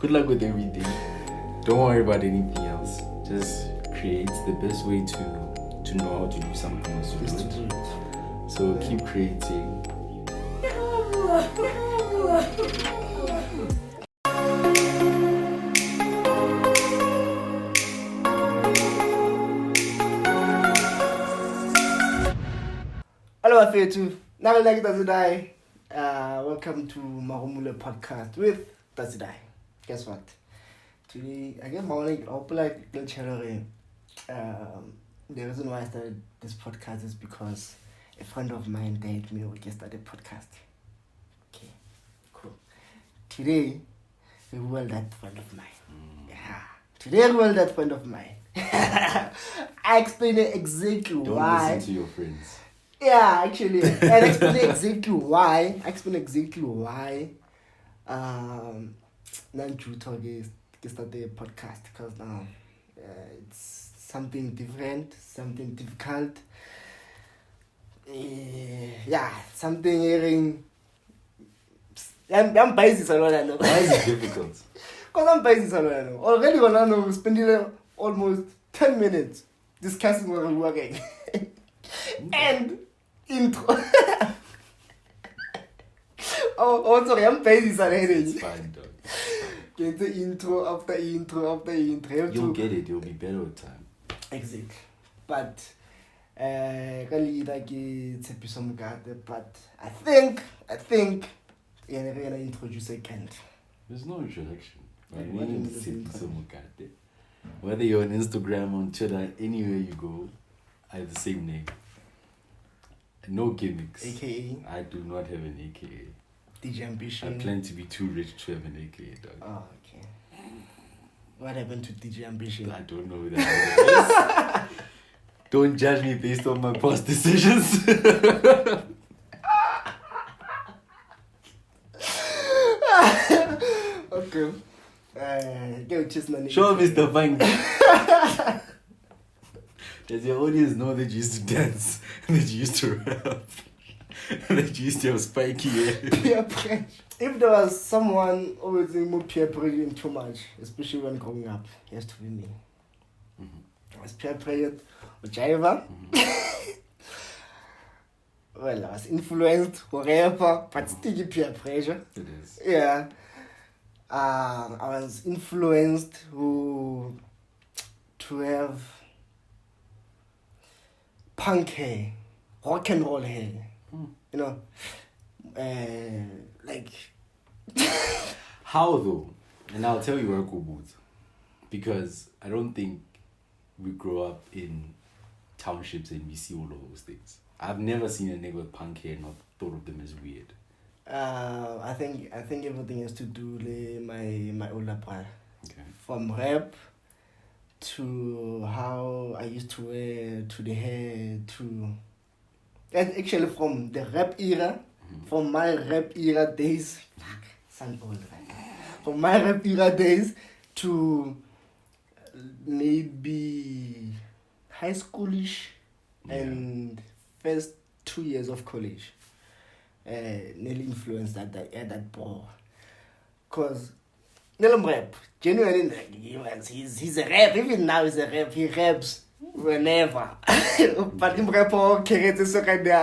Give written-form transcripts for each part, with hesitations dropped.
Good luck with everything. Don't worry about anything else. Just create the best way to know how to do something is to do it. So keep creating. Hello, Afetu. Now like Tatsi. Welcome to Marumule podcast with Tatsi. Guess what? Today, I guess morning, I'll like the channel. The reason why I started this podcast is because a friend of mine told me we can start a podcast. Okay, cool. Today, we will that friend of mine. Yeah. Today, we will that friend of mine. I explain exactly Don't why. listen to your friends. Yeah, actually, and I explain exactly why. Nanjuto start the podcast because now it's something different, something difficult. Something hearing. I'm busy, so I know. Why is it difficult? Because I'm busy, so I know. Already, I know spending almost 10 minutes discussing what we're working. And intro. Sorry, I'm busy, so It's fine, dog. Get the intro after intro after intro. You'll get it. You'll be better with time. Exactly. But like Tshepiso Mokate, but I think yeah, they're gonna introduce a Kent. There's no introduction. My What name is is the Tshepiso Mokate. Whether you're on Instagram, on Twitter, anywhere you go, I have the same name. No gimmicks. AKA I do not have an AKA. DJ I Ambition. plan to be too rich to have an AKA, dog. Oh, okay. What happened to DJ Ambition? I don't know who that is. Don't judge me based on my past decisions. Okay. Go just my name. Show Mr. Fang. Does your audience know that you used to dance? That you used to rap? That you used to have spiky hair? Peer pressure. If there was someone always more peer pressuring too much, especially when growing up, it has to be me. I was peer pressured or Jaiva. Well, I was influenced, whatever, but still peer pressure. It is. Yeah. I was influenced to have punk hair, rock and roll hair. You know, like. How though? And I'll tell you where Kubut. Because I don't think we grow up in townships and we see all of those things. I've never seen a nigga with punk hair and not thought of them as weird. I think everything has to do with my older brother. Okay. From rap to how I used to wear, to the hair, to... And actually from the rap era, from my rap era days, sound old, right? From my rap era days to maybe high schoolish and first 2 years of college. Nearly influenced that bro. Because Nelum rap, genuinely, he's a rap, even now he's a rap, he raps whenever. But him rap okay, it's so kind of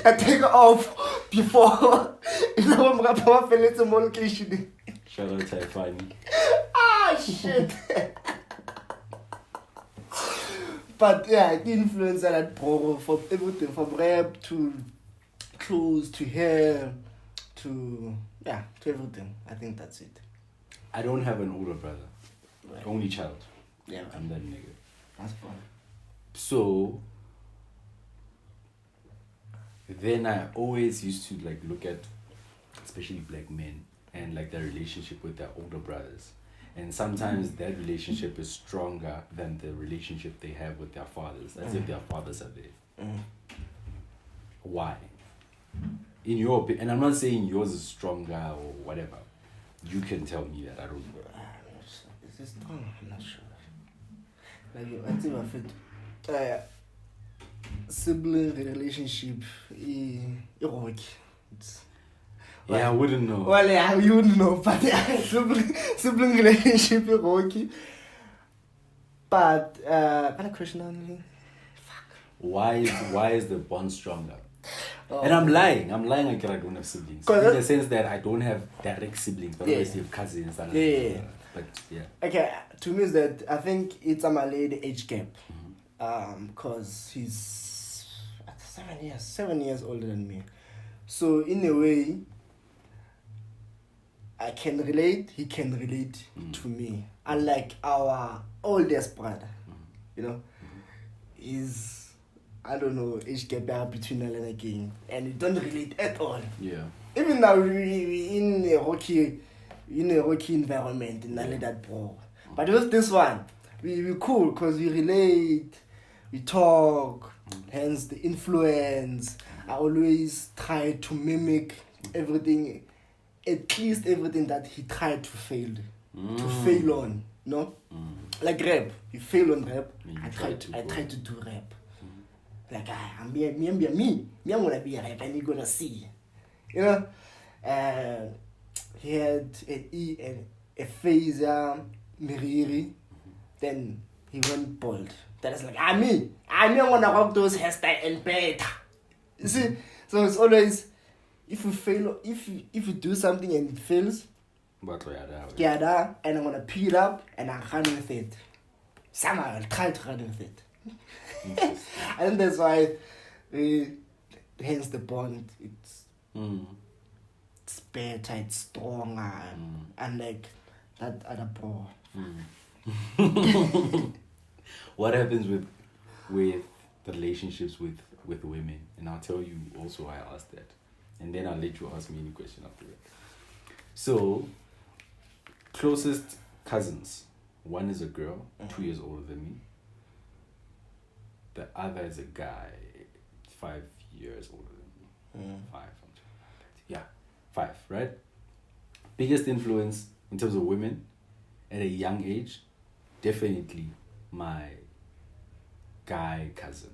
I take off before I'm rap off and it's a location. Shout out to Ifani. Shit. But yeah, it influenced that bro from everything, from rap to clothes to hair to everything. I think that's it. I don't have an older brother. Right. Only child. Yeah, I'm that nigga. that's fun. So then I always used to like look at especially black men and like their relationship with their older brothers. And sometimes that relationship is stronger than the relationship they have with their fathers, as if their fathers are there. Why? In your opinion, and I'm not saying yours is stronger or whatever. You can tell me that. I don't know. Is it strong? I'm not sure. Like, I think I feel sibling relationship, it's Yeah, I wouldn't know. Well, yeah, you wouldn't know, but yeah, sibling relationship is rocky. But a question on me. Why is the bond stronger? Oh, And I'm lying. I don't have siblings. In the sense that I don't have direct siblings, but obviously have cousins. And Yeah. But yeah. Okay, to me is that I think it's a Malay age gap. Because he's 7 years older than me. So in a way, I can relate, he can relate to me. Unlike our oldest brother, you know, he's, I don't know, age gap between Alan and King, and we don't relate at all. Yeah. Even now we in a hockey environment in that bro. But with this one, we cool because we relate, we talk, hence the influence. I always try to mimic everything, at least everything that he tried to fail on, no? Like rap, you fail on rap. I try to do rap. Like I'm gonna be a rap and you're gonna see, you know. He had a phase, Miriri, then he went bald. That is like I'm gonna rock those hairstyles and better. You see, so it's always if you fail, if you do something and it fails, and I'm gonna pick it up and I run with it. Somehow I'll try to run with it. And that's why, hence the bond. It's better, it's stronger, unlike that other bro. What happens with the relationships with women? And I'll tell you also why I asked that. And then I'll let you ask me any question after that. So, closest cousins. One is a girl, 2 years older than me. The other is a guy, 5 years older than me. 5, yeah, 5, right? Biggest influence in terms of women at a young age, definitely my guy cousin.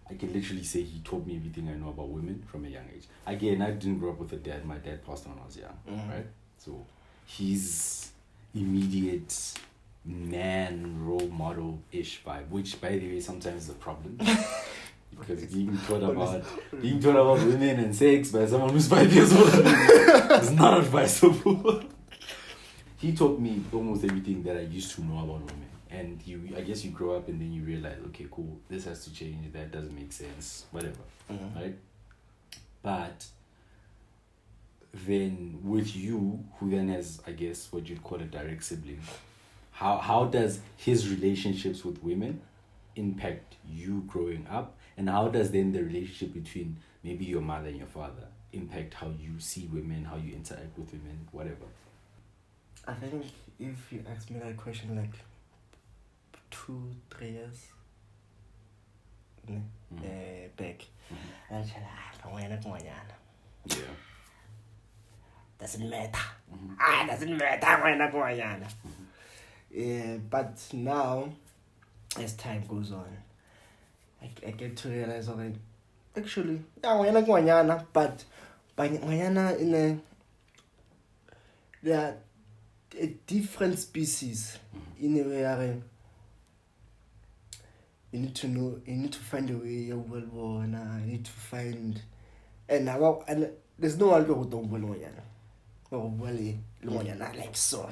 I can literally say he taught me everything I know about women from a young age. Again, I didn't grow up with a dad. My dad passed on when I was young, right? So he's immediate man role model-ish vibe, which by the way sometimes is a problem. Because being taught about women and sex by someone who's 5 years older than me is not advisable. He taught me almost everything that I used to know about women. And I guess you grow up and then you realize, okay, cool, this has to change, that doesn't make sense, whatever, right? But then with you, who then has, I guess, what you'd call a direct sibling, how does his relationships with women impact you growing up? And how does then the relationship between maybe your mother and your father impact how you see women, how you interact with women, whatever? I think if you ask me that question like 2-3 years back, I'd say, Yeah. doesn't matter. Doesn't matter. Yeah, but now, as time goes on, I get to realize already. Actually, but they are a different species in a way. You need to know. You need to find a way. You need to find, and there's no one who don't like so.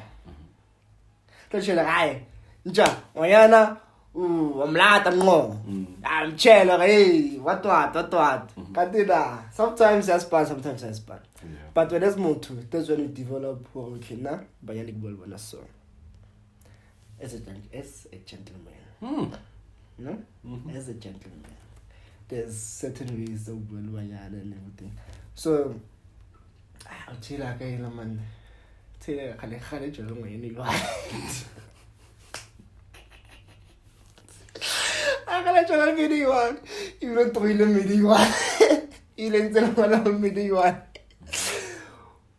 Don't you like? I'm chill, hey, what? Sometimes that's bad, sometimes that's bad. Yeah. But when there's more to it, that's when you develop okay now, but you so as a gentleman. No? As a gentleman. There's certain ways of and everything. So I'll tell you man. Tell you I can't anyone. You don't toil anyone. You don't tell anyone.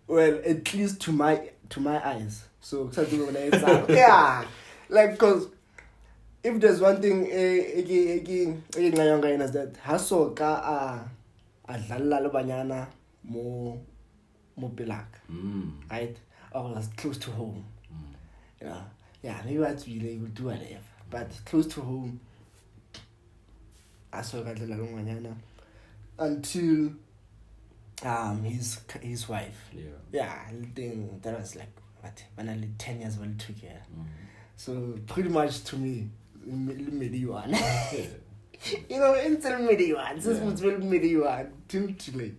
Well, at least to my eyes. So yeah, like because if there's one thing again is that hasoka adlala banyana mo Mopelak, right? Or was close to home. You know, yeah, maybe what we will do whatever, but close to home. I saw Gatlala until his wife. Yeah, thing that was like what? When I lived 10 years old together. So pretty much to me, Mediwan. You know, until Mediwan. This was very Mediwan till today.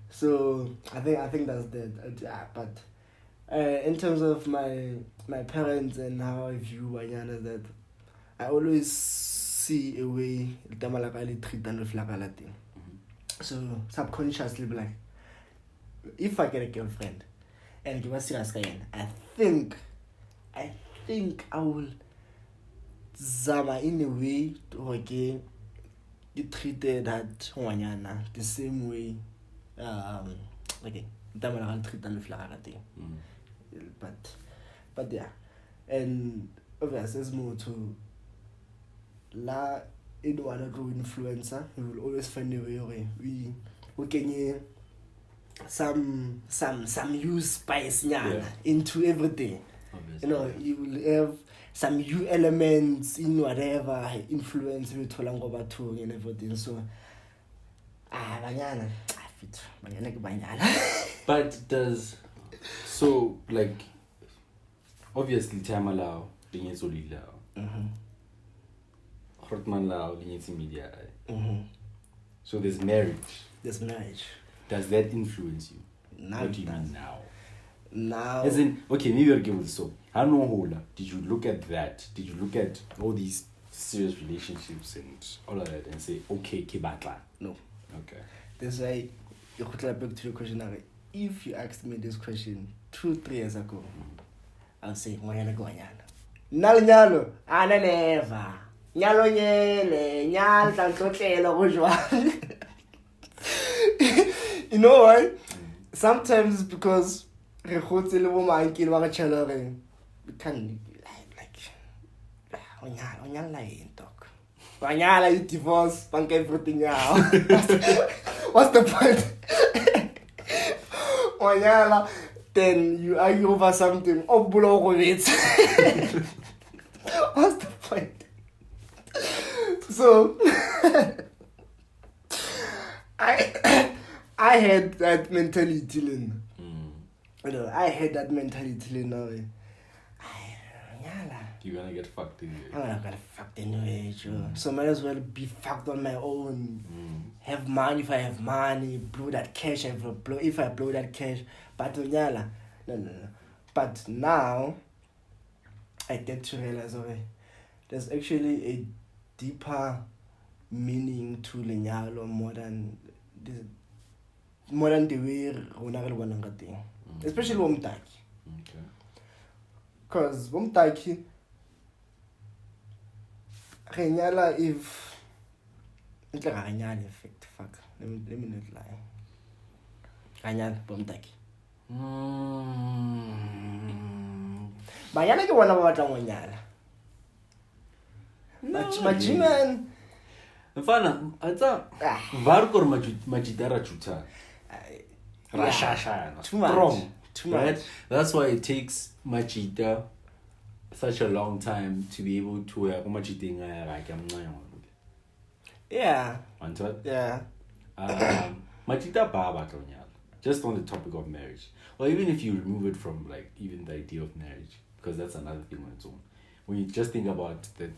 So I think that's that. But in terms of my parents and how I view Banyana, that I always see a way Damalakali treat and reflect thing. So subconsciously be like, if I get a girlfriend and give us serious again, I think I will zama in a way to okay you treated that Wanyana the same way okay Damalakali treat and reflect thing. But yeah, and obviously there's more to la in one go influencer. We will always find a way we can some use spice into everything. Obviously, you know, you will have some new elements in whatever influence we tolang over to and everything. So banyana fit banyana. But does so like obviously Tamalao being Solilao. Hortman Lao media. So there's marriage. There's marriage. Does that influence you? Now what do you mean now? Now as in okay, maybe I'll give it so. How no hola? Did you look at that? Did you look at all these serious relationships and all of that and say, okay, Kibatla? No. Okay. That's why you could back to your question. If you asked me this question 2-3 years ago, I'll say Moyana Goyana. Nyalo, Ana never. Nyalo nyele, nyal tantotelo kujwa. You know why? Sometimes because we can like onyala talk. Onyala you divorce, bank everything out. What's the point? Onyala, then you argue over something. Oh, blow it. What's the point? So I had that mentality, Lynn. You know, I had that mentality, Lynn. You're gonna get fucked anyway. I'm gonna get fucked anyway, so might as well be fucked on my own. Have money if I have money, blow that cash if I blow that cash. But no. But now I get to realize there's actually a deeper meaning to lenyalo more than the way rona re bona ka teng, especially bomtaki. Okay. Cause bomtaki re nyala if ntle ga nyala effect fuck let me not lie ga nyala bomtaki banyana ke bona ba batla mo nyala machiman mfana atsa varko majidara chuta rashasha strong too much, right? That's why it takes machita such a long time to be able to yeah machita baba just on the topic of marriage, or even if you remove it from like even the idea of marriage, because that's another thing on its own. When you just think about the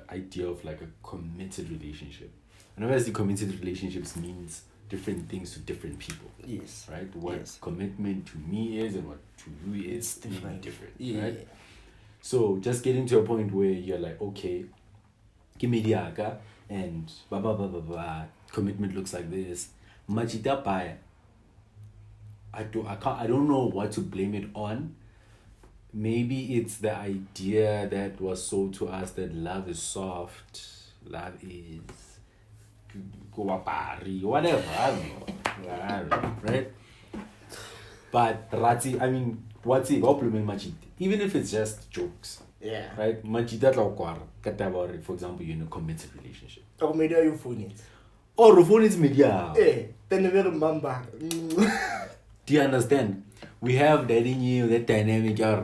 idea of like a committed relationship, and obviously committed relationships means different things to different people. Yes. Right? What commitment to me is and what to you is different. Yeah. Right? So just getting to a point where you're like, okay, give me the aga and blah blah blah blah blah. Commitment looks like this. Machita pai. I don't know what to blame it on. Maybe it's the idea that was sold to us that love is soft, love is whatever, I don't know, right? But Rati, I mean, what's it? Even if it's just jokes, yeah, right? For example, you're in a committed relationship. Or maybe you phone it. Or phone is media. Then you remember. Do you understand? We have that in you, that dynamic. Yeah,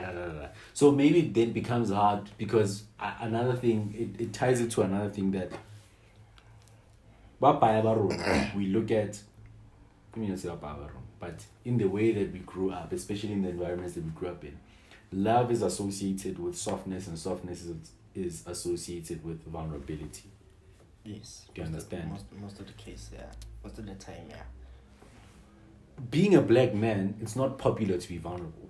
da, da, da. So maybe it then becomes hard because another thing, it ties it to another thing that we look at, I mean, but in the way that we grew up, especially in the environments that we grew up in, love is associated with softness, and softness is associated with vulnerability. Yes. Do you understand? Most of the case, yeah. Most of the time, yeah. Being a black man, it's not popular to be vulnerable.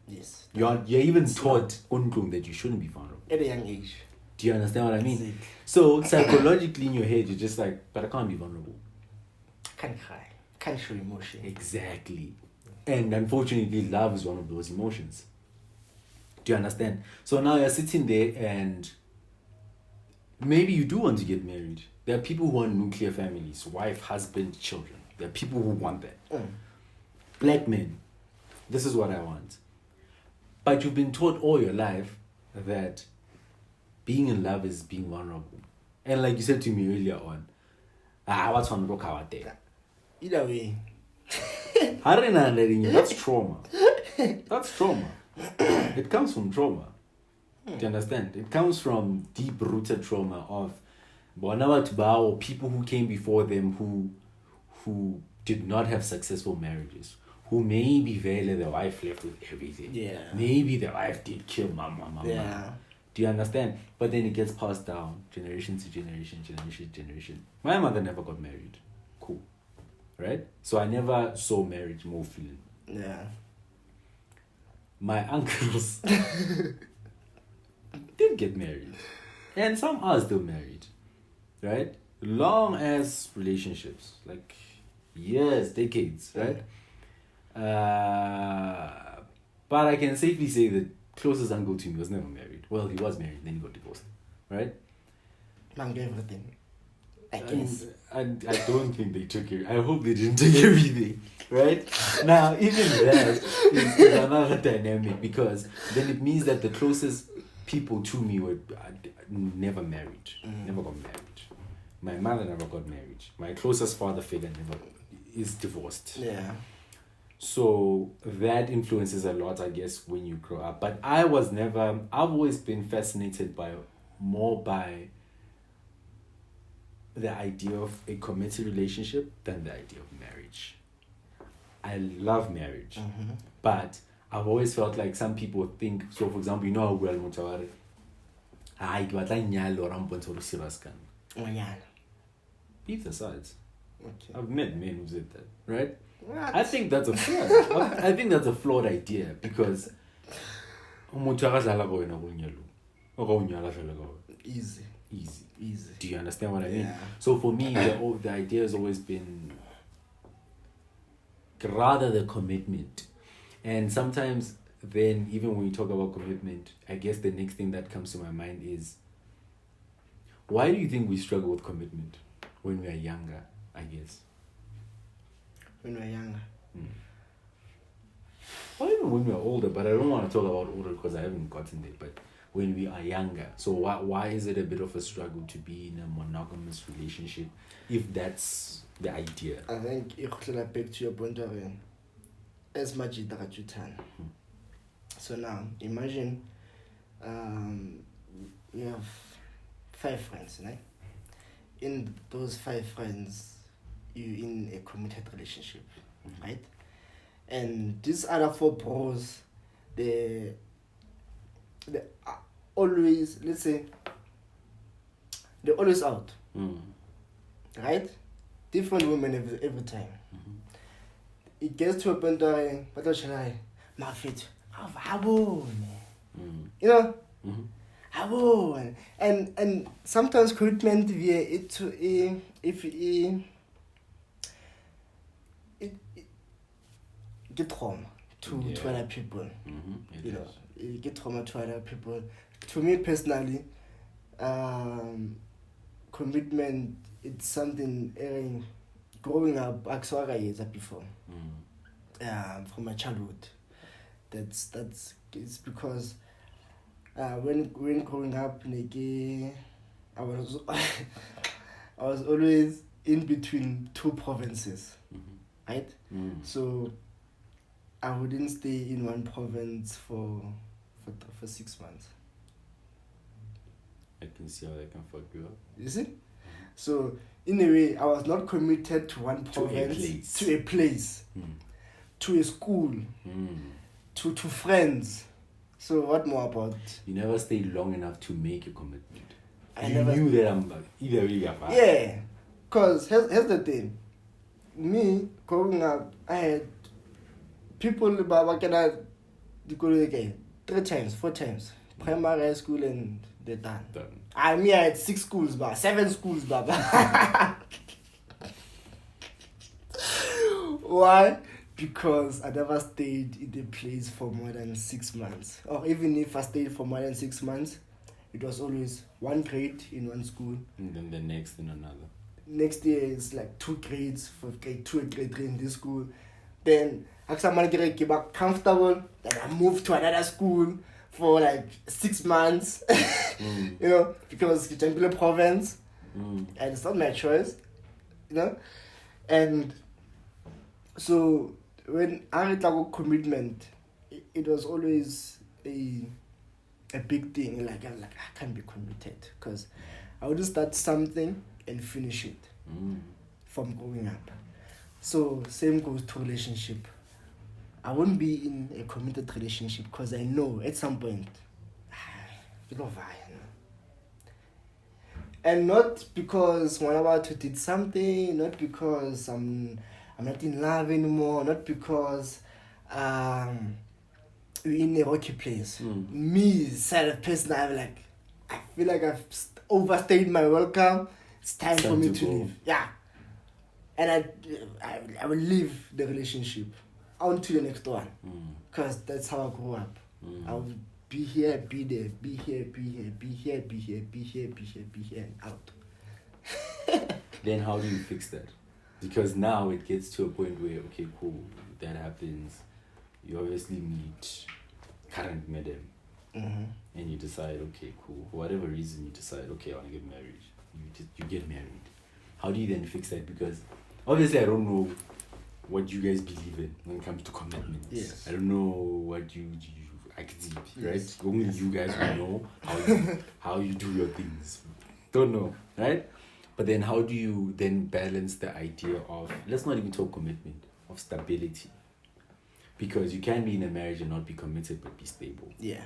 Yes. You're even taught that you shouldn't be vulnerable. At a young age. Do you understand what I mean? Exactly. So psychologically in your head, you're just like, but I can't be vulnerable. Can't cry. Can't show emotion. Exactly. And unfortunately, love is one of those emotions. Do you understand? So now you're sitting there and maybe you do want to get married. There are people who want nuclear families, wife, husband, children. There are people who want that. Black men, this is what I want. But you've been taught all your life that being in love is being vulnerable. And like you said to me earlier on, what's on the Either way. That's trauma. That's trauma. It comes from trauma. Do you understand? It comes from deep-rooted trauma of or people who came before them who did not have successful marriages, who maybe the wife left with everything. Yeah. Maybe the wife did kill mama. Yeah. Do you understand? But then it gets passed down generation to generation. My mother never got married. Cool. Right? So I never saw marriage more feeling. Yeah. My uncles did get married. And some are still married. Right? Long ass relationships. Like years, decades, right? But I can safely say that closest uncle to me was never married. Well, he was married, then he got divorced. Right? Man gave everything. I guess. And I don't think they took it. I hope they didn't take everything. Right? Now, even that is another dynamic because then it means that the closest people to me were never married. Never got married. My mother never got married. My closest father figure never is divorced. Yeah. So that influences a lot, I guess, when you grow up. But I've always been fascinated by the idea of a committed relationship than the idea of marriage. I love marriage. But I've always felt like some people think, so for example, you know how well Motshwanedi, leave the sides. Okay. I've met men who said that, right? What? I think that's a flaw. I think that's a flawed idea because Easy. Do you understand what I mean? Yeah. So for me, the idea has always been rather the commitment. And sometimes then, even when we talk about commitment, I guess the next thing that comes to my mind is, why do you think we struggle with commitment when we are younger, I guess? When we're younger. Or even when we're older, but I don't want to talk about older because I haven't gotten there, but when we are younger. So why is it a bit of a struggle to be in a monogamous relationship if that's the idea? I think it goes back to your point of as much as you can. So now imagine you have 5 friends, right? In those 5 friends, you're in a committed relationship, right? And these other 4 bros, they always, let's say, they're always out, right? Different women every time. It gets to a point where my feet, you know, and sometimes commitment via it to if it get trauma to other people. You know, it get trauma to other people. To me personally, commitment, it's something growing up before. From my childhood. That's it's because when growing up, I was always in between 2 provinces. right? So I wouldn't stay in one province for 6 months. I can see how that can fuck you up. You see? So in a way, I was not committed to one province, to a place, to a school, to friends. So what more about? You never stayed long enough to make a commitment. I you never knew that I'm like, either way you're fine. Yeah, because here's the thing. Me growing up, I had people about 3 times, 4 times, primary, high school, and they're done. I had 6 schools, 7 schools, Why? Because I never stayed in the place for more than 6 months. Or even if I stayed for more than 6 months, it was always 1 grade in one school. And then the next in another. Next year is like 2 grades, for grade 2 and grade 3 in this school. Then I get back comfortable. Then I moved to another school for like 6 months. You know, because it's a province. And it's not my choice. You know? And so when I had a commitment, it was always a big thing. Like I was like, I can't be committed because I would start something and finish it from growing up. So same goes to relationship. I won't be in a committed relationship because I know at some point, and not because one about to did something, not because I'm not in love anymore, not because we're in a rocky place. Me, self person, I feel like I've overstayed my welcome. It's time for me to leave. Yeah. And I will leave the relationship on to the next one. Because that's how I grew up. I will be here, be there, be here, be here, be here, be here, be here, be here, be here, and out. Then how do you fix that? Because now it gets to a point where, okay, cool, that happens. You obviously meet current madam. And you decide, okay, cool. For whatever reason, you decide, okay, I want to get married. You get married. How do you then fix that? Because obviously I don't know what you guys believe in when it comes to commitments. Yes. I don't know what you right? Yes. Only you guys will know how you do your things. Don't know, right? But then how do you then balance the idea of, let's not even talk commitment, of stability? Because you can be in a marriage and not be committed but be stable. Yeah.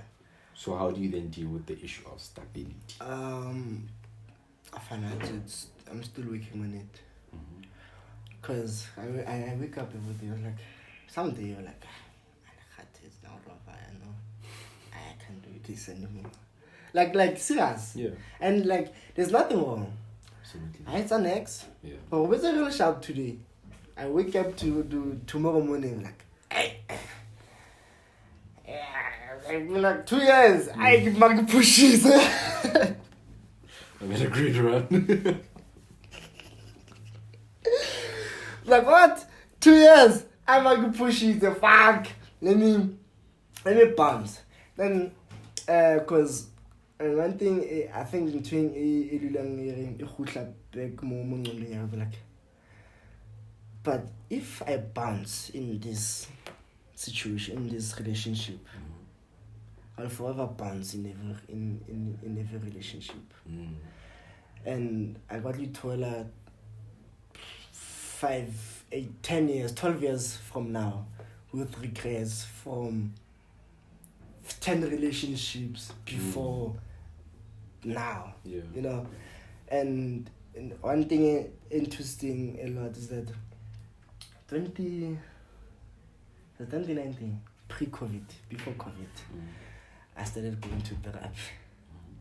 So how do you then deal with the issue of stability? I find out I'm still working on it. Because I wake up every day, like, someday you're like, it's not over, I know. I can't do this anymore. Like serious. Yeah. And like, there's nothing wrong. Absolutely. It's an ex. Yeah. But what's a real shout today? I wake up to tomorrow morning, like, hey. I've been like 2 years. I give my pushes. I've had a great run. Like what? 2 years. I'm like pushes. The fuck. Let me bounce. Then, cause one thing I think between like, but if I bounce in this situation, in this relationship, I'll forever bounce in every relationship. And I got you told 5, 8, 10 years, 12 years from now, with regrets from 10 relationships before now. Yeah. You know, and one thing interesting a lot is that 2019, pre-COVID, before COVID, I started going to therapy.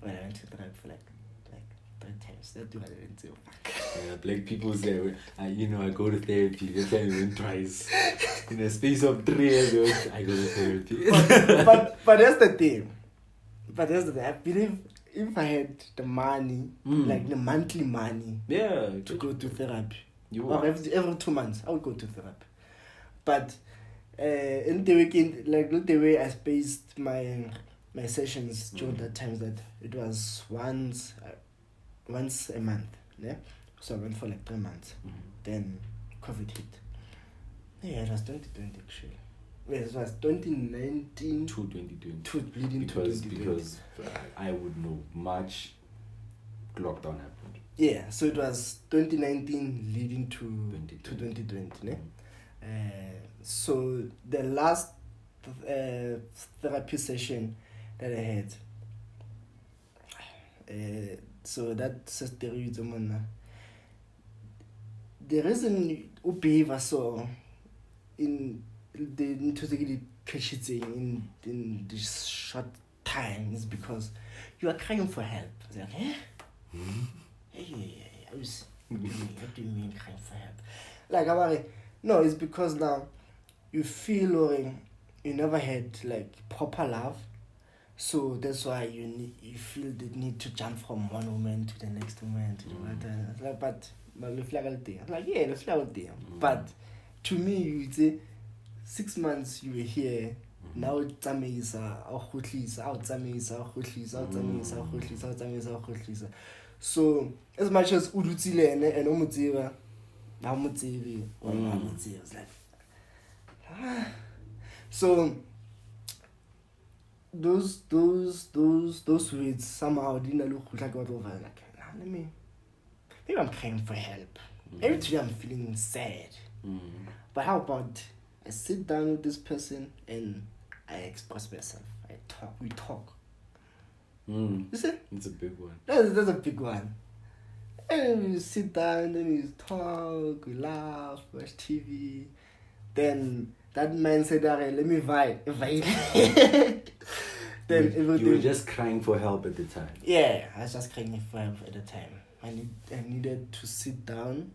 When I went to therapy for like 3 times. That's what I went to. Yeah, black people say, I go to therapy. That's why I went twice. In a space of 3 years, I go to therapy. but that's the thing. I believe if I had the money, like the monthly money, to go to therapy, or every 2 months, I would go to therapy. But in the weekend, like the way I spaced my sessions during that time, that it was once a month. Yeah, so I went for like 3 months. Then COVID hit. Yeah, it was 2020 actually. Yes, it was 2019 to 2020. to bleeding to 2020. Because I would know March lockdown happened. Yeah, so it was 2019 leading to 2020. 2020. Ne? So the last therapy session that I had, so that steroids, the reason you behave so in the in this short time is because you are crying for help. It's like, eh? Hey, what do you mean crying for help? Like, no, it's because now you feel or you never had like proper love, so that's why you feel the need to jump from one woman to the next woman to the other. But the flag out there, like yeah, the flag out there. But to me, you say 6 months you were here. Now it's amazing. So as much as Udutsile and Omutiva, Namutivi or Namuti, it's like so those words somehow didn't look like what over like maybe I'm crying for help. Every day I'm feeling sad. But how about I sit down with this person and I express myself. We talk. You see? It's a big one. That's a big one. And we sit down, then we talk, we laugh, watch TV. Then that man said, let me vibe. Then you were just crying for help at the time. Yeah, I was just crying for help at the time. I needed to sit down,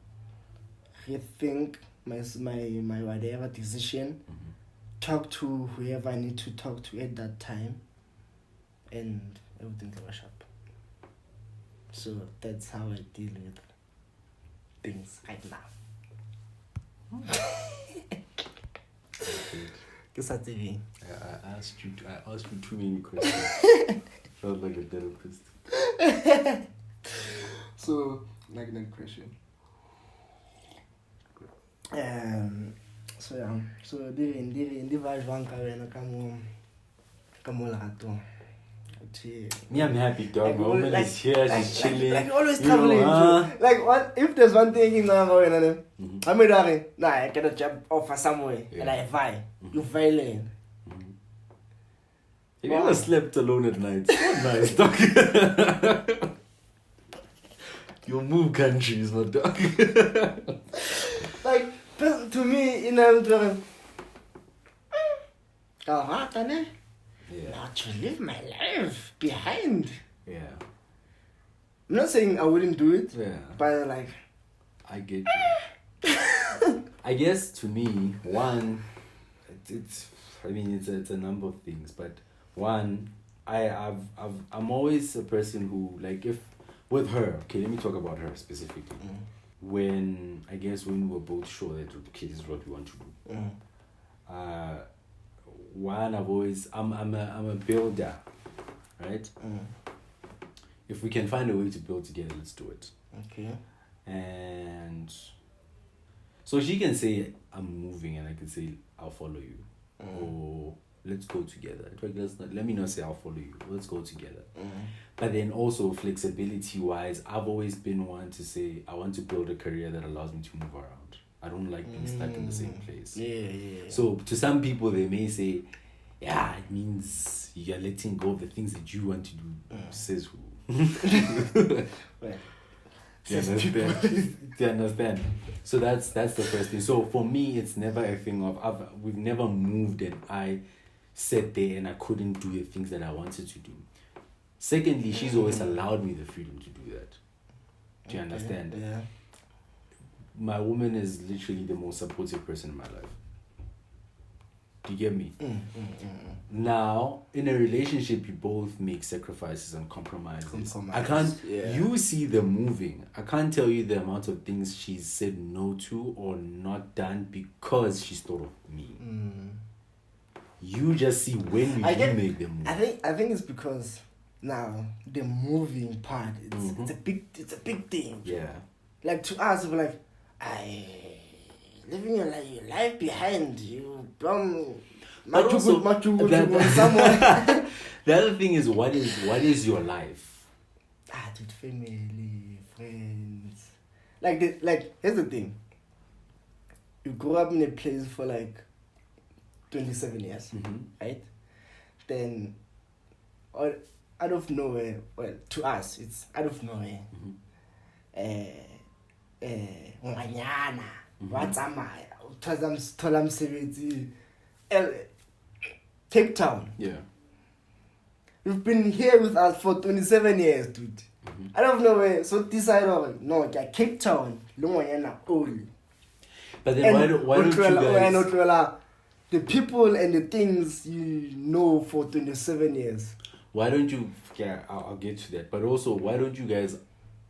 rethink my whatever decision, talk to whoever I need to talk to at that time, and everything will wash up. So that's how I deal with things right now. I asked you too many questions. Felt like a therapist. So, like that question. So yeah. So di va jwang ka wena ka mo lato. Me, I'm happy, dog. My woman is here, she's chilling. Like always traveling. Like what if there's one thing in Nagawa, I made I get a job offer somewhere and I buy. You violate. Have you ever slept alone at night? It's not nice, dog. You move countries, my dog. Like to me, you know, not to live my life behind. Yeah. I'm not saying I wouldn't do it. Yeah. But like, I get you. I guess to me, one, it's a number of things, but one, I'm always a person who, like, if with her, okay, let me talk about her specifically. When we were both sure that okay, this is what we want to do. One, I'm a builder, right? If we can find a way to build together, let's do it. Okay. And so she can say I'm moving, and I can say I'll follow you, or let's go together. Let me not say I'll follow you. Let's go together. But then also flexibility-wise, I've always been one to say I want to build a career that allows me to move around. I don't like being stuck in the same place. Yeah. So to some people, they may say, yeah, it means you're letting go of the things that you want to do. Says who? Do you understand? So that's the first thing. So for me, it's never a thing of we've never moved and I sat there and I couldn't do the things that I wanted to do. Secondly, she's always allowed me the freedom to do that. Do you understand? Yeah. My woman is literally the most supportive person in my life. Do you get me? Now, in a relationship, you both make sacrifices and compromises. I can't. Yeah. You see the moving. I can't tell you the amount of things she's said no to or not done because she's thought of me. You just see when you make the move. I think it's because now the moving part. It's a big thing. Yeah. Like to us, we're like, living your life behind. You don't. But also, someone. the other thing is, what is your life? Dude, family, friends. Here's the thing. You grow up in a place for 27 years, right? Then, out of nowhere, well, to us, it's out of nowhere. Ngwanyana, watsamaya, uthola msebenzi, Cape Town. Yeah. You've been here with us for 27 years, dude. Out of nowhere, so decide no, Cape Town, Ngwanyana only. But then why don't you guys... The people and the things you know for 27 years. Why don't you... Yeah, I'll get to that. But also, why don't you guys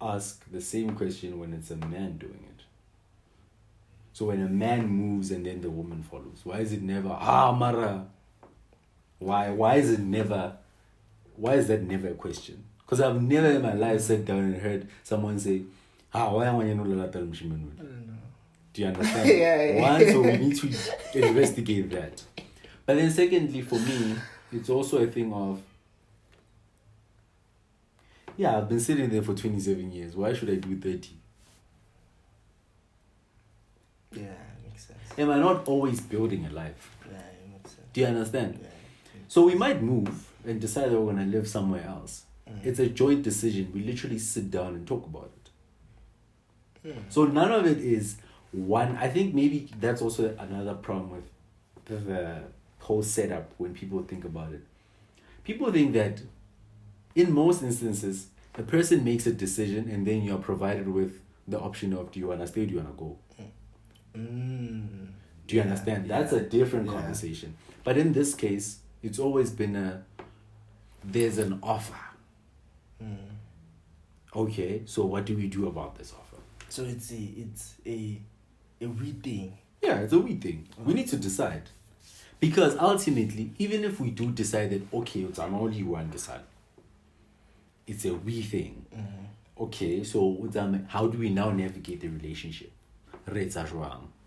ask the same question when it's a man doing it? So when a man moves and then the woman follows, why is it never... Mara? Why is it never... Why is that never a question? Because I've never in my life sat down and heard someone say, why am I not allowed to... I don't know. Do you understand? Yeah. One, so we need to investigate that. But then secondly, for me, it's also a thing of, I've been sitting there for 27 years. Why should I do 30? Yeah, makes sense. Am I not always building a life? Yeah, it makes sense. Do you understand? Yeah, so we might move and decide that we're going to live somewhere else. It's a joint decision. We literally sit down and talk about it. So none of it is one. I think maybe that's also another problem with the whole setup when people think about it. People think that in most instances, a person makes a decision and then you're provided with the option of, do you want to stay or do you want to go? Do you understand? That's a different conversation. But in this case, it's always been there's an offer. Okay, so what do we do about this offer? So it's a we thing. Yeah, it's a we thing. We need to decide. Because ultimately, even if we do decide that, okay, it's only one decide, it's a we thing. Okay, so how do we now navigate the relationship?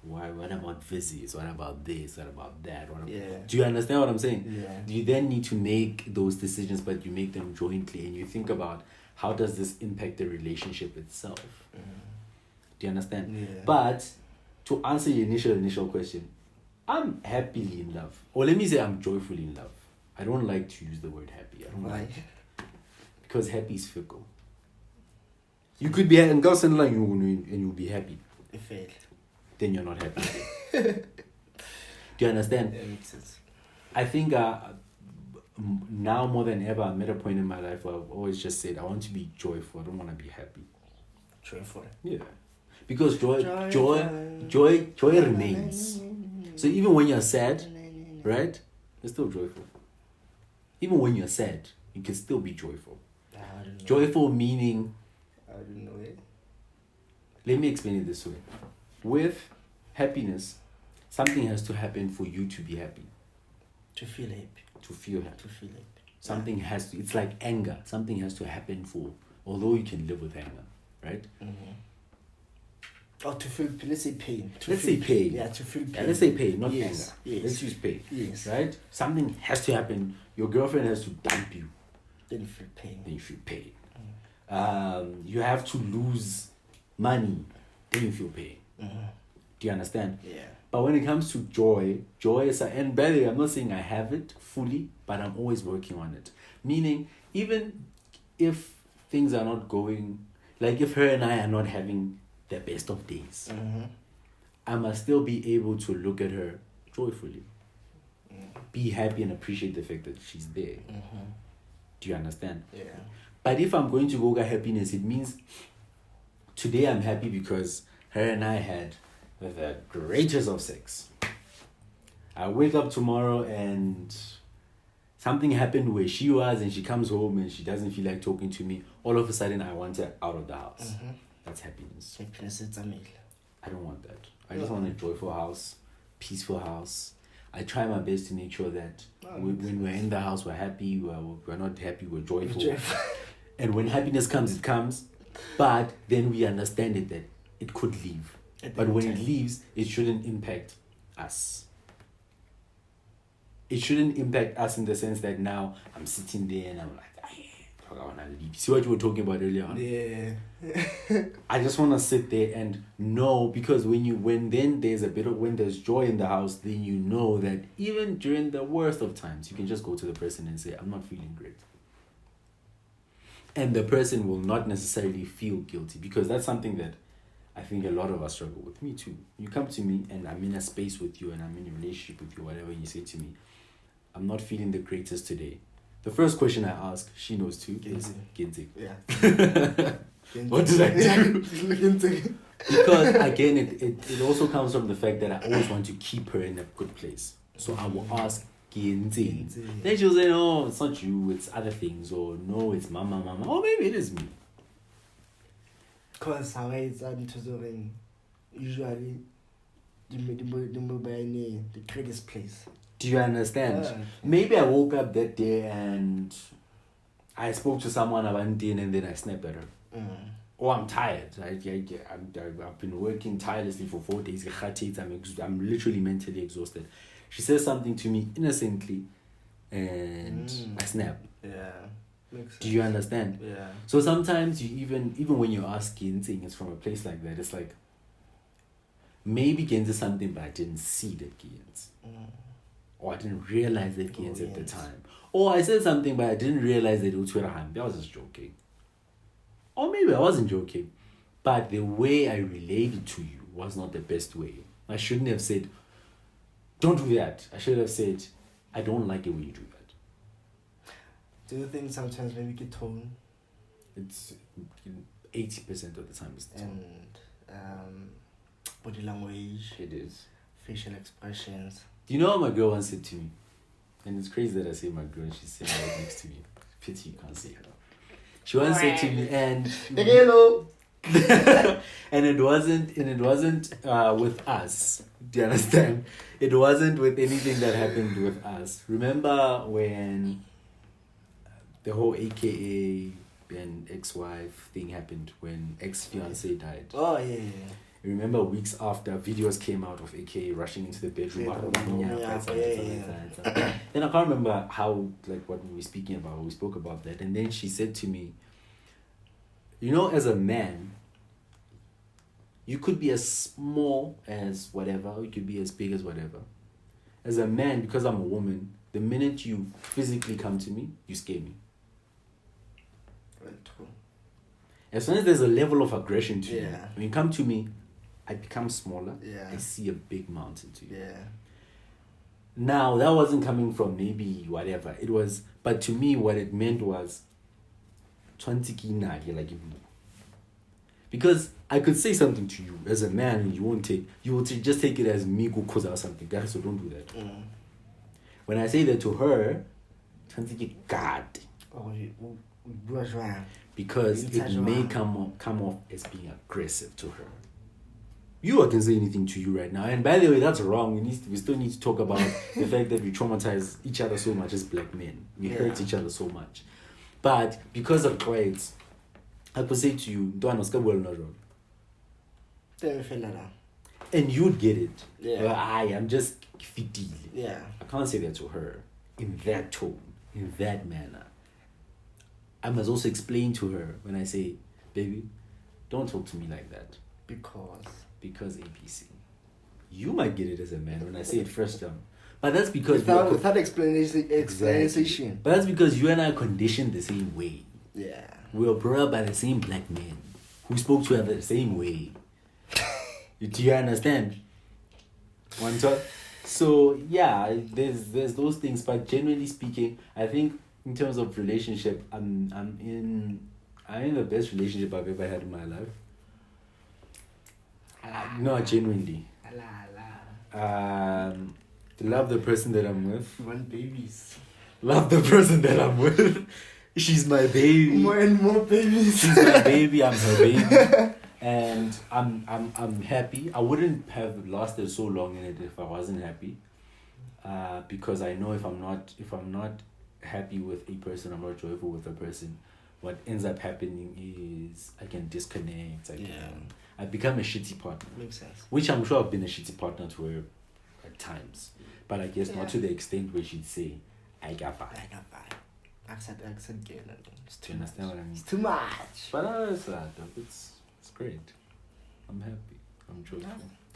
What about visits? What about this? What about that? Do you understand what I'm saying? Yeah. You then need to make those decisions, but you make them jointly and you think about how does this impact the relationship itself? Do you understand? Yeah. But to answer your initial question, I'm happily in love. Or let me say I'm joyfully in love. I don't like to use the word happy. I don't like it. Because happy is fickle. You could be and go and you'll be happy. Then you're not happy. Do you understand? Yeah, makes sense. I think now more than ever, I'm at a point in my life where I've always just said I want to be joyful. I don't want to be happy. Joyful. Yeah. Because joy remains. So even when you're sad, right, you're still joyful. Even when you're sad, you can still be joyful. Joyful meaning... I don't know it. Let me explain it this way. With happiness, something has to happen for you to be happy. To feel happy. To feel happy. To feel happy. Something has to... It's like anger. Something has to happen although you can live with anger, right? Or to feel, let's say pain. Let's say pain. Yeah, to feel pain. Yeah, let's say pain, not anger. Yes. Let's use pain. Yes. Right? Something has to happen. Your girlfriend has to dump you. Then you feel pain. Then you feel pain. You have to lose money. Then you feel pain. Do you understand? Yeah. But when it comes to joy is... And by the way, I'm not saying I have it fully, but I'm always working on it. Meaning, even if things are not going... Like if her and I are not having the best of days, I must still be able to look at her joyfully. Be happy and appreciate the fact that she's there. Do you understand? Yeah. But if I'm going to go get happiness, it means today I'm happy because her and I had the greatest of sex. I wake up tomorrow and something happened where she was and she comes home and she doesn't feel like talking to me. All of a sudden I want her out of the house. That's happiness. I don't want that. I just want a joyful house, peaceful house. I try my best to make sure that when we're in the house, we're happy. We're not happy, we're joyful. And when happiness comes, it comes. But then we understand that it could leave. But when it leaves, it shouldn't impact us. It shouldn't impact us in the sense that now I'm sitting there and I'm like, I want to leave. See what you were talking about earlier on? Yeah. I just want to sit there and know, because when there's joy in the house, then you know that even during the worst of times, you can just go to the person and say, I'm not feeling great. And the person will not necessarily feel guilty, because that's something that I think a lot of us struggle with. Me too. You come to me and I'm in a space with you and I'm in a relationship with you, whatever, you say to me, I'm not feeling the greatest today. The first question I ask, she knows too, is Ginzi. Yeah. What did I do? Because again, it also comes from the fact that I always want to keep her in a good place. So I will ask Ginzi. Then she'll say, no, it's not you, it's other things. Or no, it's mama. Or maybe it is me. Because how it's usually the greatest place. Do you understand? Yeah. Maybe I woke up that day and I spoke to someone about it and then I snapped at her. Or I'm tired. I've been working tirelessly for 4 days. I'm literally mentally exhausted. She says something to me innocently and I snap. Yeah. Makes sense. Do you understand? Yeah. So sometimes you even when you're asking things from a place like that, it's like maybe Gens is something but I didn't see that Gens. Or I didn't realize that Gens at the time. Or I said something but I didn't realize that it was I was just joking. Or maybe I wasn't joking. But the way I related to you was not the best way. I shouldn't have said, don't do that. I should have said, I don't like it when you do that. Do you think sometimes maybe get tone? It's 80% of the time it's the tone. And body language. It is. Facial expressions. Do you know what my girl once said to me? And it's crazy that I say my girl and she's sitting right next to me. Pity you can't see her. She once said to me, and hello. and it wasn't with us. Do you understand? It wasn't with anything that happened with us. Remember when the whole AKA and ex-wife thing happened, when ex-fiance died? Oh yeah. Remember weeks after, videos came out of AKA rushing into the bedroom. Then I can't remember how, like, what we were speaking about. We spoke about that, and then she said to me, you know, as a man, you could be as small as whatever, or you could be as big as whatever. As a man, because I'm a woman, the minute you physically come to me, you scare me. True. As soon as there's a level of aggression to you, Yeah. when you come to me, I become smaller. Yeah. I see a big mountain to you. Yeah. Now, that wasn't coming from maybe whatever. It was, but to me, what it meant was, because I could say something to you as a man and you won't take, you will just take it as me go cause or something. So don't do that. When I say that to her, God, because it may come off as being aggressive to her. I can say anything to you right now, and by the way, that's wrong. We still need to talk about the fact that we traumatize each other so much as black men. We hurt each other so much, but because of grades, I could say to you, and you'd get it. Yeah. I am just fidel. Yeah. I can't say that to her in that tone, in that manner. I must also explain to her when I say, baby, don't talk to me like that. Because ABC. You might get it as a man when I say it first time. But that's because... Without explanation. Exactly. But that's because you and I are conditioned the same way. Yeah. We were brought up by the same black men who spoke to her the same way. Do you understand? One talk. So yeah, there's those things, but generally speaking, I think in terms of relationship, I'm in the best relationship I've ever had in my life. No, genuinely. Love the person that I'm with. Want babies. Love the person that I'm with. She's my baby. More and more babies. She's my baby. I'm her baby. And I'm happy. I wouldn't have lasted so long in it if I wasn't happy. Because I know if I'm not happy with a person, I'm not joyful with a person. what ends up happening is I can disconnect. I become a shitty partner. Makes sense. Which I'm sure I've been a shitty partner to her at times. But I guess not to the extent where she'd say, I got five. Accent again. It's Do you understand what I mean? It's too much. But it's great. I'm happy. I'm joyful.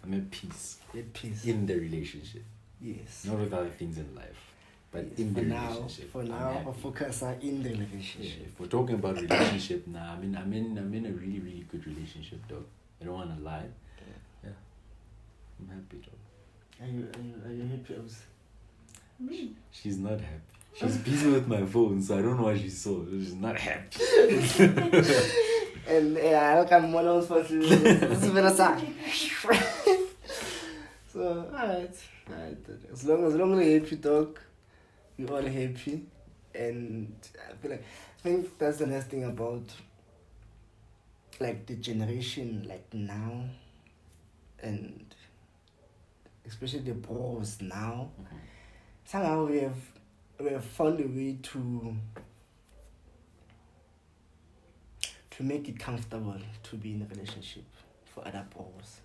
I'm at peace. At peace. In the relationship. Yes. Not with other things in life. But Yes. in the relationship. For now, our focus are in the relationship. Yeah, if we're talking about relationship now, I'm in a really, really good relationship, though. I don't want to lie. Yeah. I'm happy, though. Are you happy? Me? She's not happy. She's busy with my phone, so I don't know what she saw. She's not happy. And I don't come one else for So alright. As long as we're happy, dog, we're all happy, and I think that's the nice thing about like the generation like now, and especially the bros now. Somehow we have found a way to make it comfortable to be in a relationship for other bros.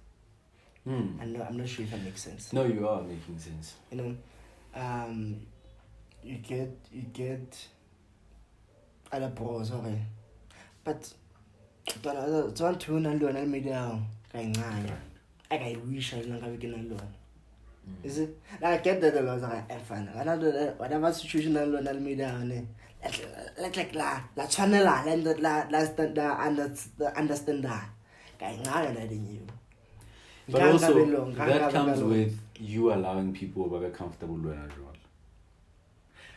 I'm not sure if that makes sense. No, you are making sense. You know, you get other bros, okay, but don't want to know alone. I made out. I wish I don't have alone. Is it? I get that a lot. I find whatever situation alone, I'll meet down. Like la channel and the understand that. But also, that comes with you allowing people to be comfortable with as well.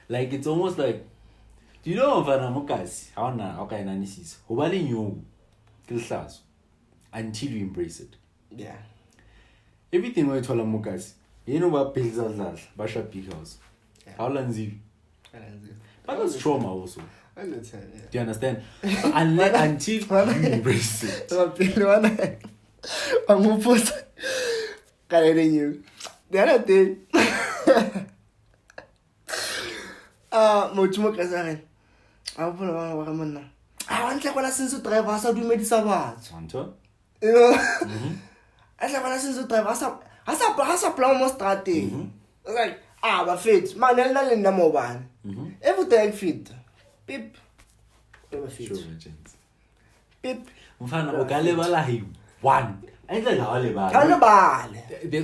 Like, it's almost like, do you know until you embrace it? Yeah. Everything we told Mokase, you know what pills are that? Basha big house. How long is it? But that's trauma also. I understand, yeah. Do you understand? Until you embrace it. I'm opposed. You. The other day, Mokase, I want to since drive us out to medicine. You know, I since to drive us up. As a plan was starting. Like, but fit. Man, I'll number one. Everything fit. Pip. Never fit. Sure, legends. Pip. One.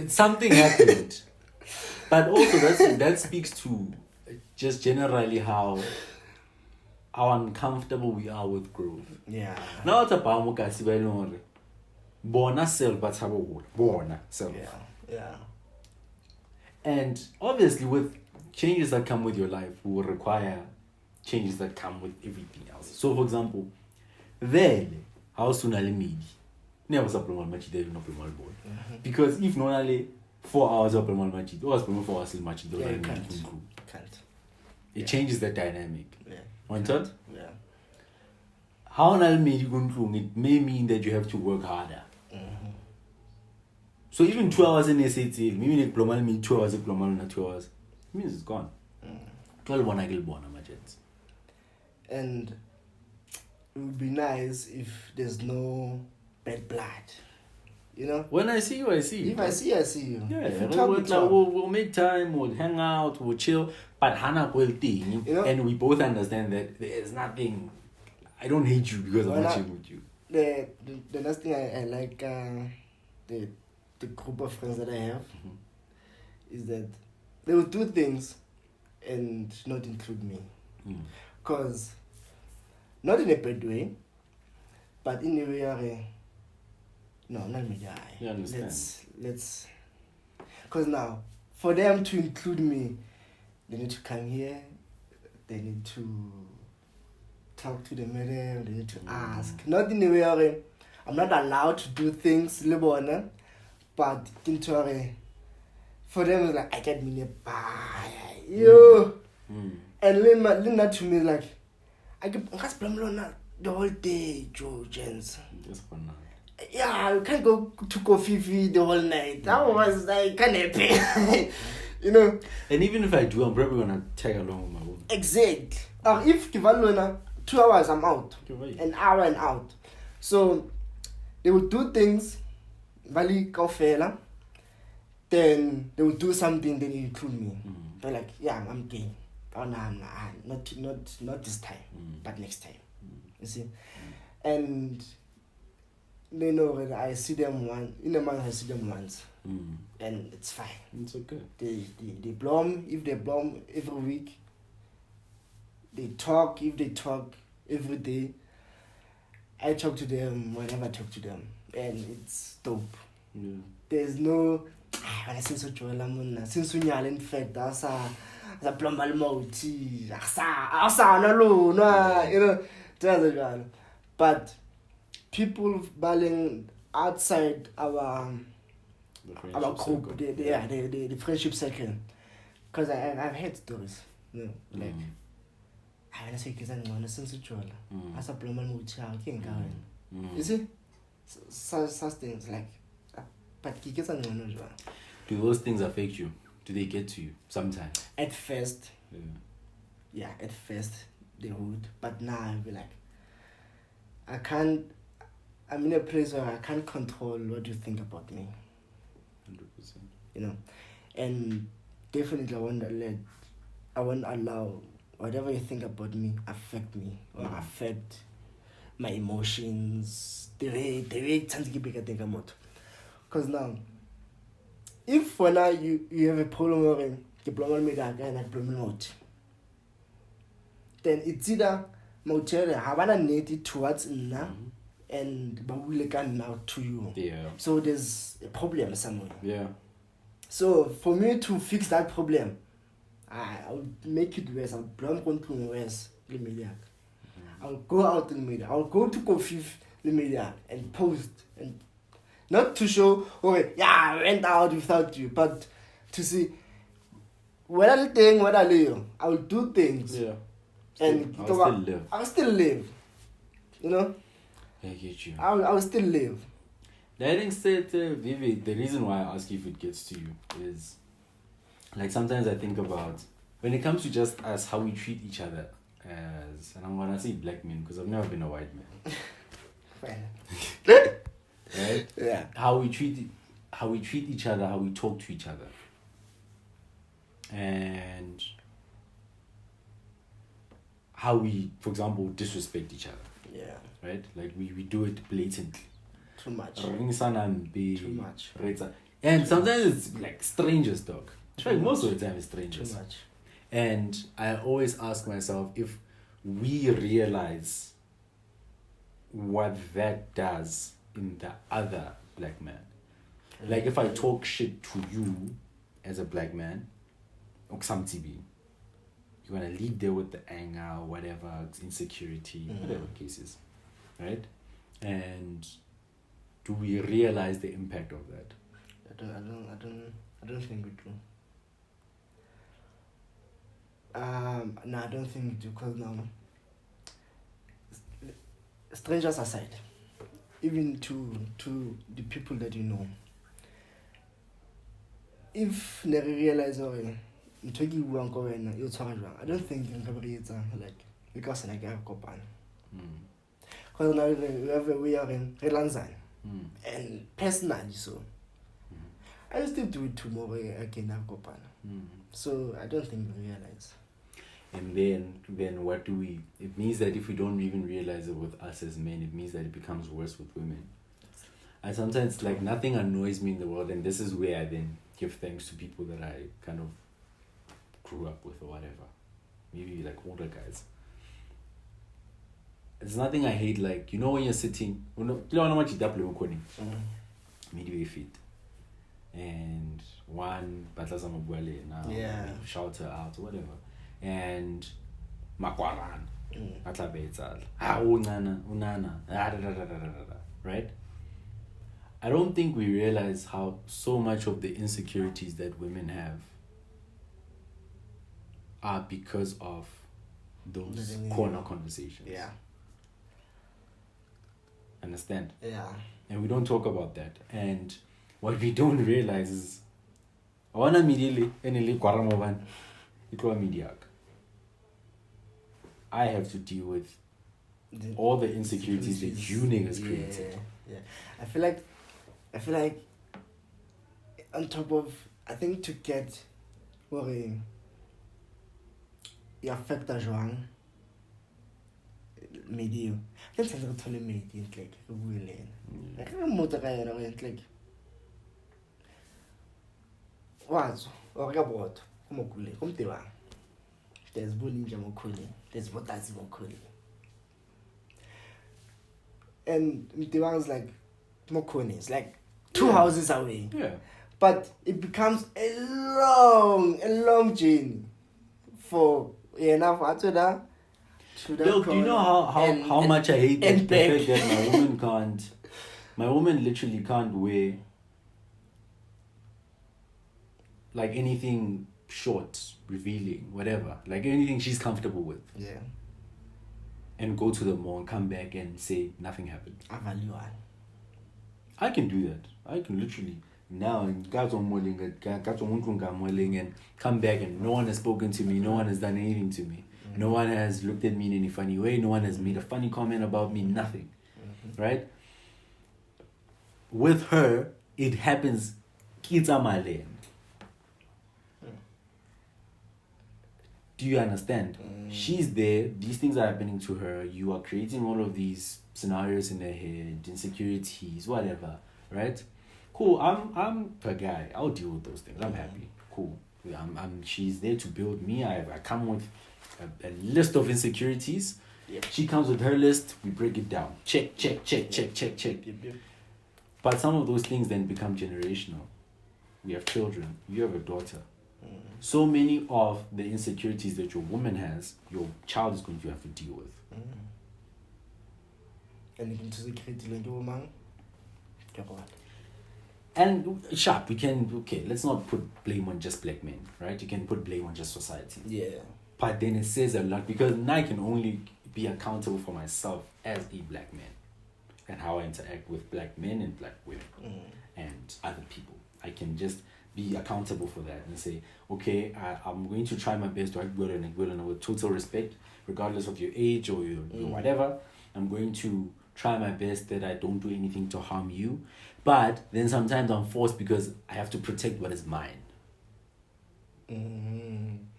Something happened. But also that speaks to just generally how uncomfortable we are with growth. Yeah. Now it's about Mokase Bona self but Bona self. Yeah. And obviously with changes that come with your life will require changes that come with everything else. So for example, how soon I meet never supplement much there no problem board. Because if not only 4 hours of problem much it was 4 hours much it can't. It changes the dynamic. Yeah. One third? Yeah. How it may mean that you have to work harder. So even 2 hours in SAT, maybe like Plomal me 2 hours, Plomal not 2 hours. It means it's gone. 12 one I get born, and it would be nice if there's no bad blood. You know? When I see you, I see you. If I see you, I see you. Yeah, we'll make time, we'll hang out, we'll chill. But Hannah will thing, you know? And we both understand that there's nothing. I don't hate you because I'm watching with you. The last thing I like the group of friends that I have is that they will do things and not include me. Because not in a bad way, but in a way where no, not me die. You understand? Let's because now for them to include me, they need to come here, they need to talk to the madam, they need to ask. Not in a way where I'm not allowed to do things, but for them it's like I get me bye. Yo. And Lena to me is like I get the whole day, Joe Jens. Just for now. Yeah, I can't go to coffee the whole night. That was like kind of pay. You know. And even if I do, I'm probably gonna tag along with my own. Exactly. If Kivalona, 2 hours I'm out. Right. An hour and out. So they would do things, Vali Kaufela, then they would do something, then they include me. They're like, yeah, I'm gay. Oh no, not this time, but next time. You see? And they know that I see them in a month I see them once. And it's fine. It's okay. They blom, if they blom every week. They talk, if they talk every day. I talk to them whenever I talk to them. And it's dope. Yeah. There's no since in fact that's a plumber moti you know, but people balling outside our group, the friendship circle, because I've heard stories, you know, like I say since as a plumber moti you see such things like. But do those things affect you? Do they get to you sometimes? At first, yeah, at first they would, but now I'll be like, I'm in a place where I can't control what you think about me. 100%. You know, and definitely I won't allow whatever you think about me affect me or affect my emotions. The way it's think about. Because now, if when you have a problem with the problem with that guy and a problem out, then it's either motel havana need towards now and but we can now to you. Yeah. So there's a problem somewhere. Yeah. So for me to fix that problem, I'll make it worse. I'll blame control worse. I'll go out in the media. I'll go to Kofi the media and post and. Not to show, okay, yeah, I went out without you, but to see what I live, I will do things. Yeah. And I'll still live. You know? I get you. I'll still live. That being said, Vivi, the reason why I ask you if it gets to you is, like, sometimes I think about, when it comes to just us, how we treat each other as, and I'm going to say black men, because I've never been a white man. Right? Yeah. How we treat each other, how we talk to each other, and how we, for example, disrespect each other. Yeah. Right? Like we do it blatantly. Too much. Too much. And sometimes it's like strangers, dog. Most of the time it's strangers. Too much. And I always ask myself if we realize what that does in the other black man. Like if I talk shit to you as a black man, or some TV, you're gonna leave there with the anger, whatever, insecurity, whatever the case is, right? And do we realize the impact of that? I don't think we do. No, I don't think we do, because now, strangers aside, even to the people that you know, if they realize, oh, I don't think you can read like because I have copan. Because now we are in Relanzan, and personally, so I still do it tomorrow again. Have copan, so I don't think we realize. And then what do we? It means that if we don't even realize it with us as men, it means that it becomes worse with women. And sometimes, like, nothing annoys me in the world, and this is where I then give thanks to people that I kind of grew up with or whatever. Maybe like older guys. There's nothing I hate, like, you know, when you're sitting, midway feet, and one now shout her out or whatever, and makwaran right? I don't think we realize how so much of the insecurities that women have are because of those corner conversations. Yeah. Understand? Yeah. And we don't talk about that. And what we don't realize is I have to deal with all the insecurities that you niggas created. Yeah. I feel like on top of, I think to get or you affect jwang medio. I think it's a medio like willing. Like like what? Or about Mokule, come to one. There's Boninja Mokule, there's Tatsi Mokule. And Mtiwang's like Mokone, it's like 2 houses away. Yeah. But it becomes a long journey for enough after that. Look, do you know how much I hate the fact that my woman literally can't wear like anything short, revealing, whatever, like anything she's comfortable with. Yeah. And go to the mall and come back and say nothing happened. I can do that. I can literally now and come back and no one has spoken to me, no one has done anything to me. No one has looked at me in any funny way, no one has made a funny comment about me, nothing. Right? With her, it happens Kitamale. Do you understand? She's there, these things are happening to her, you are creating all of these scenarios in her head, insecurities, whatever, right? Cool, I'm her guy, I'll deal with those things, I'm happy, cool. She's there to build me, I come with a list of insecurities, she comes with her list, we break it down, check. But some of those things then become generational. We have children, you have a daughter. So many of the insecurities that your woman has, your child is going to have to deal with. And sharp, we can, let's not put blame on just black men, right? You can put blame on just society. Yeah. But then it says a lot because now I can only be accountable for myself as a black man and how I interact with black men and black women and other people. I can just be accountable for that and say, okay, I'm going to try my best to act well and with total respect, regardless of your age or your whatever. I'm going to try my best that I don't do anything to harm you. But then sometimes I'm forced because I have to protect what is mine. And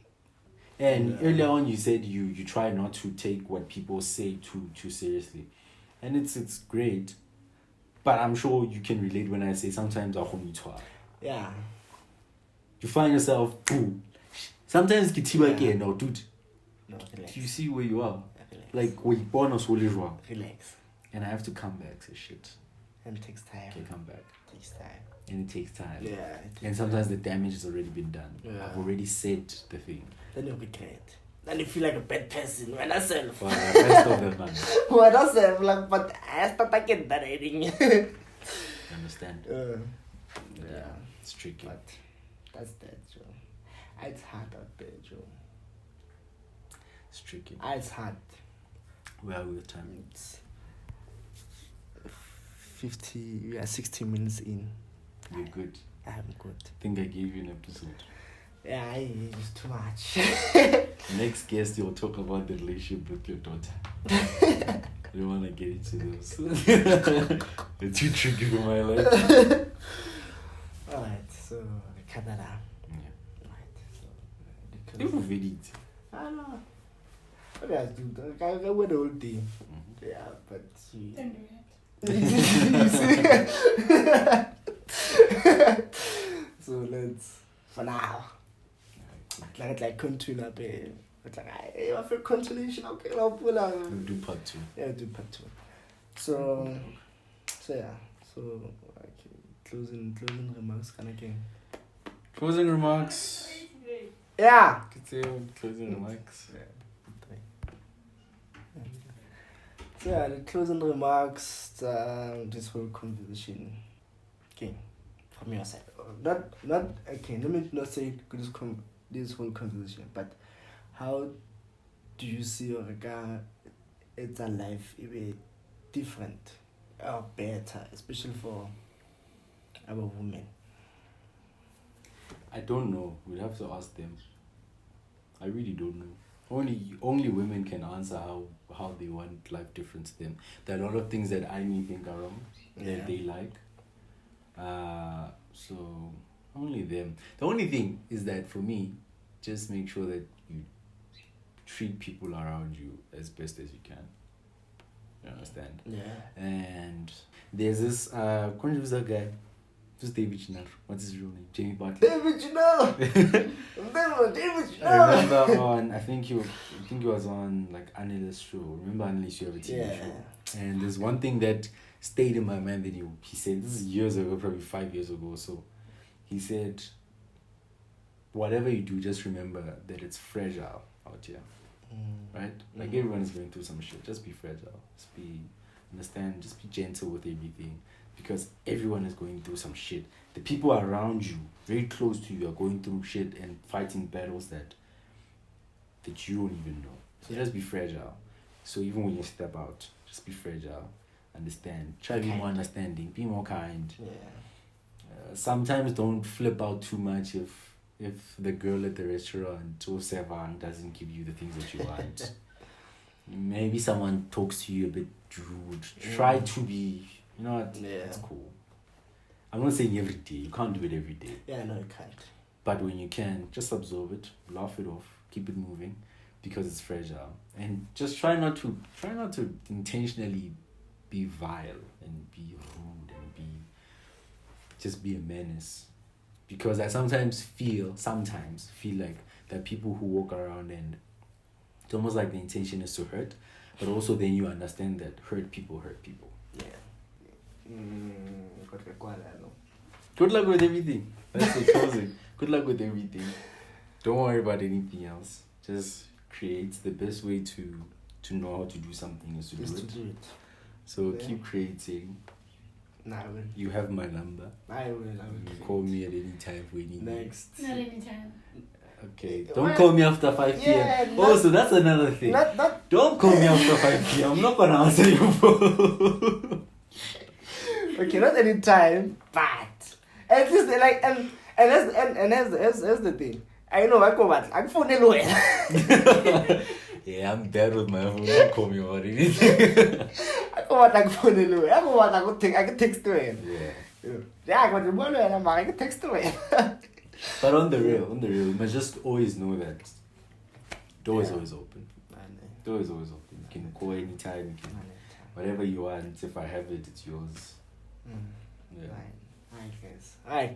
earlier on you said you try not to take what people say too seriously. And it's great. But I'm sure you can relate when I say sometimes I yeah. You find yourself, sometimes kitiba again, no, dude. No, relax. Do you see where you are? Relax. Like, when you born us, Relax. and I have to come back, say shit. And it takes time. Okay, come back. It takes time. And it takes time. Yeah. And sometimes the damage has already been done. Yeah. I've already said the thing. Then you'll regret. Then you feel like a bad person when I self. Well, rest of the man. When I self, like, but I start again that eating. You understand? Yeah. It's tricky. But that's that, Joe. It's hard out there, Joe. It's tricky. It's hard. Where are we with time? It's 60 minutes in. You're good. I'm good. I think I gave you an episode. Yeah, it's too much. Next guest, you'll talk about the relationship with your daughter. You don't want to get into those. It's too tricky for my life. Alright, so Canada. Yeah. Right, so You've already. I don't know. What guys do? I went the whole day. Yeah, but she. Don't do that. So let's for now. Like continue up here. But like I feel continuation. Okay, We'll do part 2. Yeah, do part 2. So yeah. So okay, closing remarks kind of thing. Closing remarks. Yeah. Closing remarks. So yeah, the closing remarks, this whole conversation, okay, from your side. Not okay. Let me not say this whole conversation, but how do you see your regard? It's a life even different or better, especially for our women. I don't know. We'll have to ask them. I really don't know. only women can answer how they want life different to them. There are a lot of things that I may think are wrong that they like. So only them. The only thing is that for me, just make sure that you treat people around you as best as you can. You understand? Yeah. And there's this controversial guy. Just David Chinnar. What's his real name? Jamie Butler. David, you know. David, you know. I remember I think he was on like Annelies show. Remember Annelies, you have a TV show. And there's one thing that stayed in my mind that he said, this is years ago, probably 5 years ago or so. He said, whatever you do, just remember that it's fragile out here. Right? Like everyone is going through some shit. Just be fragile. Just be gentle with everything. Because everyone is going through some shit. The people around you, very close to you, are going through shit and fighting battles that you don't even know. So just be fragile. So even when you step out, just be fragile. Understand. Try to be more understanding. Be more kind. Yeah. Sometimes don't flip out too much if the girl at the restaurant or servant doesn't give you the things that you want. Maybe someone talks to you a bit rude. Try to be, you know what? Yeah. It's cool. I'm not saying every day. You can't do it every day. Yeah, no, you can't. But when you can, just absorb it, laugh it off, keep it moving, because it's fragile. And just try not to intentionally be vile and be rude and just be a menace. Because I sometimes feel like there are people who walk around and it's almost like the intention is to hurt, but also then you understand that hurt people. Yeah. Good luck with everything. That's the closing. Good luck with everything. Don't worry about anything else. Just create. The best way to know how to do something is to do it. So keep creating. I will. You have my number. I will. You call me at any time we need you. Next. Not anytime. Okay. Don't call me after 5 p.m. Yeah, Also, that's another thing. Don't call me after 5 p.m. I'm not gonna answer your phone. Okay, not any time, but at least like and that's the thing. I know I go back. I'm phoning away. Yeah, I'm bad with my phone. Don't call me about anything. I go back. I'm phoning away. I go back. I can text away. Yeah. Yeah, I got the money and I can text away. But on the real, you must just always know that door is always open. Door is always open. You can call anytime. You can whatever you want. If I have it, it's yours. Yeah. Alright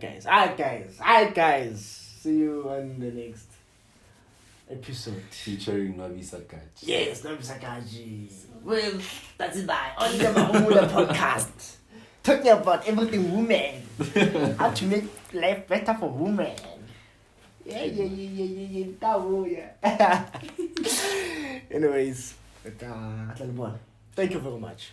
guys. See you on the next episode. Featuring Novisa Kachi. Yes, Novisa Kachi. Well, that's it. On the Mahumula podcast. Talking about everything women. How to make life better for women. Yeah. Anyways, thank you very much.